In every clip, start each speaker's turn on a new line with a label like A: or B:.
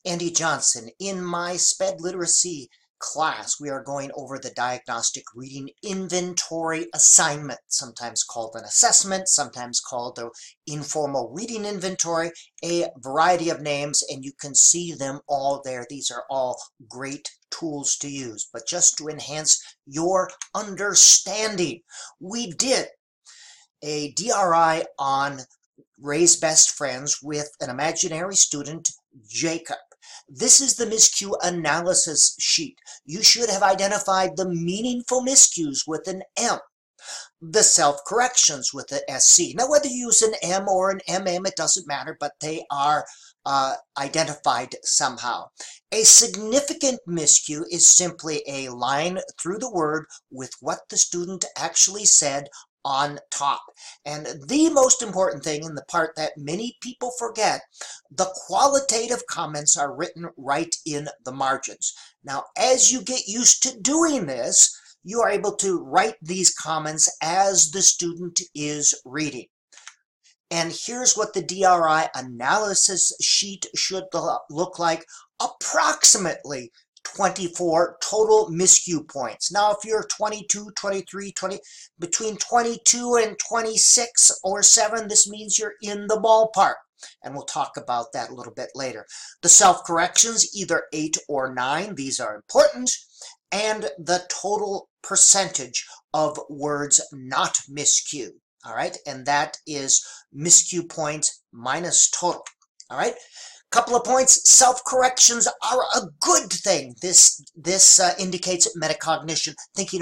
A: Andy Johnson. In my SPED literacy class, we are going over the diagnostic reading inventory assignment, sometimes called an assessment, sometimes called the informal reading inventory, a variety of names, and you can see them all there. These are all great tools to use, but just to enhance your understanding, we did a DRI on Ray's best friends with an imaginary student, Jacob. This is the Miscue Analysis sheet. You should have identified the meaningful miscues with an M, the self-corrections with the SC. Now, whether you use an M or an MM, it doesn't matter, but they are identified somehow. A significant miscue is simply a line through the word with what the student actually said on top. And the most important thing, and the part that many people forget, the qualitative comments are written right in the margins. Now, as you get used to doing this, you are able to write these comments as the student is reading. And here's what the DRI analysis sheet should look like: approximately 24 total miscue points. Now, if you're 22, 23, 20, between 22 and 26 or 7, this means you're in the ballpark. And we'll talk about that a little bit later. The self-corrections, either 8 or 9, these are important. And the total percentage of words not miscue. All right, and that is miscue points minus total. All right. Couple of points. Self-corrections are a good thing. This indicates metacognition, thinking.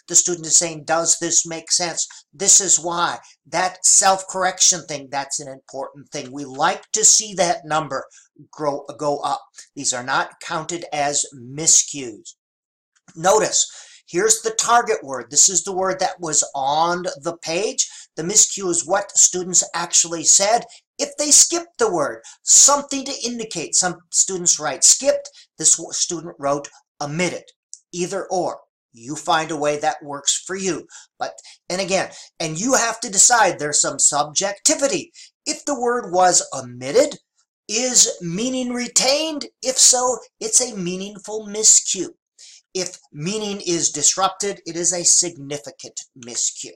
A: The student is saying, does this make sense? This is why. That self-correction thing, that's an important thing. We like to see that number go up. These are not counted as miscues. Notice, here's the target word. This is the word that was on the page. The miscue is what students actually said. If they skipped the word, something to indicate. Some students write skipped. This student wrote omitted. Either or. You find a way that works for you. And you have to decide. There's some subjectivity. If the word was omitted, is meaning retained? If so, it's a meaningful miscue. If meaning is disrupted, it is a significant miscue.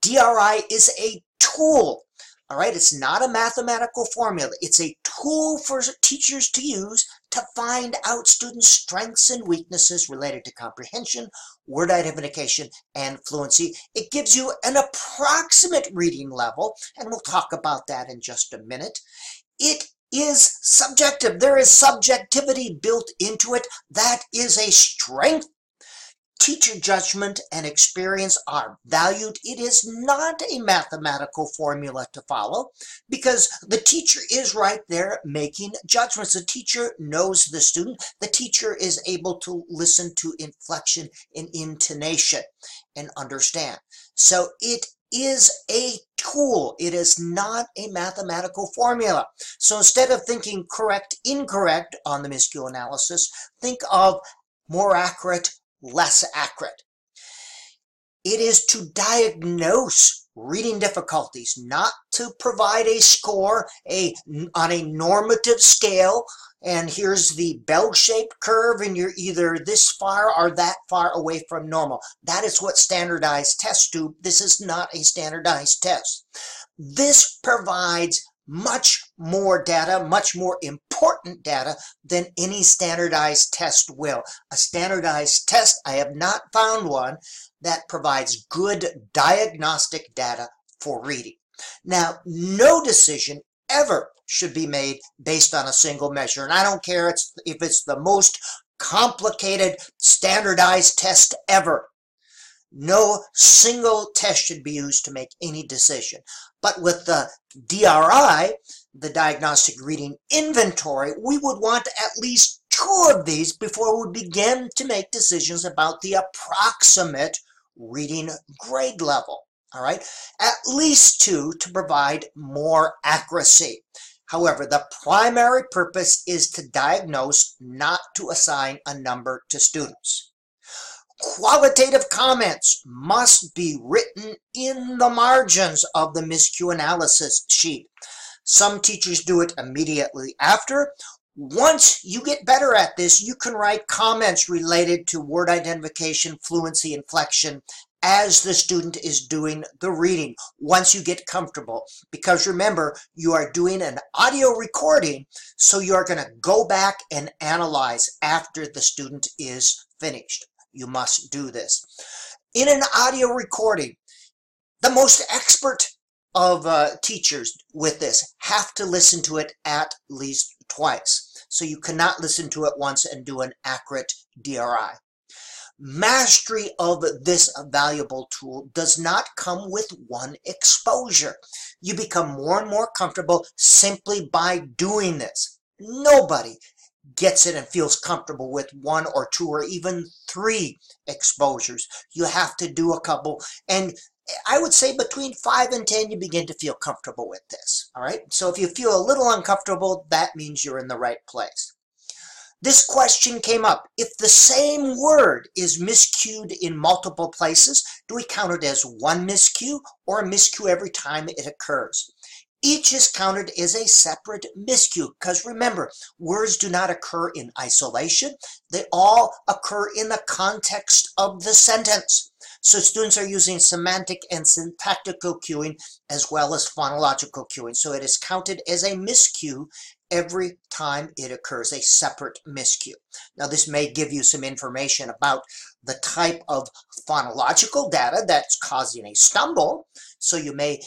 A: DRI is a tool. All right, it's not a mathematical formula. It's a tool for teachers to use to find out students' strengths and weaknesses related to comprehension, word identification, and fluency. It gives you an approximate reading level, and we'll talk about that in just a minute. It is subjective. There is subjectivity built into it. That is a strength. Teacher judgment and experience are valued. It is not a mathematical formula to follow because the teacher is right there making judgments. The teacher knows the student. The teacher is able to listen to inflection and intonation and understand. So it is a tool. It is not a mathematical formula. So instead of thinking correct, incorrect on the Miscue analysis, think of more accurate, less accurate. It is to diagnose reading difficulties, not to provide a score on a normative scale. And here's the bell-shaped curve, and you're either this far or that far away from normal. That is what standardized tests do. This is not a standardized test. This provides much more data, much more important data than any standardized test will. A standardized test, I have not found one that provides good diagnostic data for reading. Now, no decision ever should be made based on a single measure. And I don't care if it's the most complicated standardized test ever. No single test should be used to make any decision. But with the DRI, the Diagnostic Reading Inventory, we would want at least 2 of these before we begin to make decisions about the approximate reading grade level. All right, at least 2 to provide more accuracy. However, the primary purpose is to diagnose, not to assign a number to students. Qualitative comments must be written in the margins of the Miscue Analysis sheet. Some teachers do it immediately after, Once you get better at this, you can write comments related to word identification, fluency, inflection as the student is doing the reading, once you get comfortable. Because remember, you are doing an audio recording, so you are going to go back and analyze after the student is finished. You must do this. In an audio recording, the most expert of teachers with this have to listen to it at least twice. So you cannot listen to it once and do an accurate DRI. Mastery of this valuable tool does not come with one exposure. You become more and more comfortable simply by doing this. Nobody gets it and feels comfortable with 1 or 2 or even 3 exposures. You have to do a couple, and I would say between 5 and 10 you begin to feel comfortable with this. All right, so if you feel a little uncomfortable, that means you're in the right place. This question came up. If the same word is miscued in multiple places, do we count it as one miscue or a miscue every time it occurs? Each is counted as a separate miscue, because remember, words do not occur in isolation. They all occur in the context of the sentence. So students are using semantic and syntactical cueing as well as phonological cueing. So it is counted as a miscue every time it occurs, a separate miscue. Now this may give you some information about the type of phonological data that's causing a stumble. So you may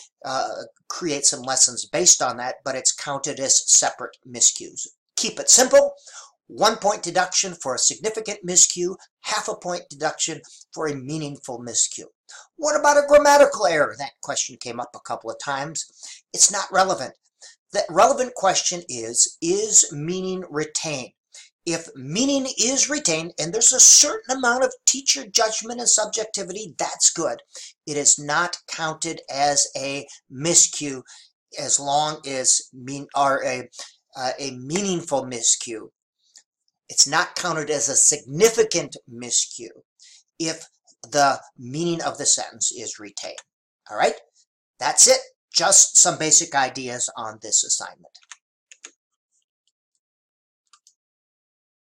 A: create some lessons based on that, but it's counted as separate miscues. Keep it simple. 1 point deduction for a significant miscue, half a point deduction for a meaningful miscue. What about a grammatical error? That question came up a couple of times. It's not relevant. The relevant question is meaning retained? If meaning is retained, and there's a certain amount of teacher judgment and subjectivity, that's good. It is not counted as a miscue as long as a meaningful miscue. It's not counted as a significant miscue if the meaning of the sentence is retained. All right, that's it. Just some basic ideas on this assignment.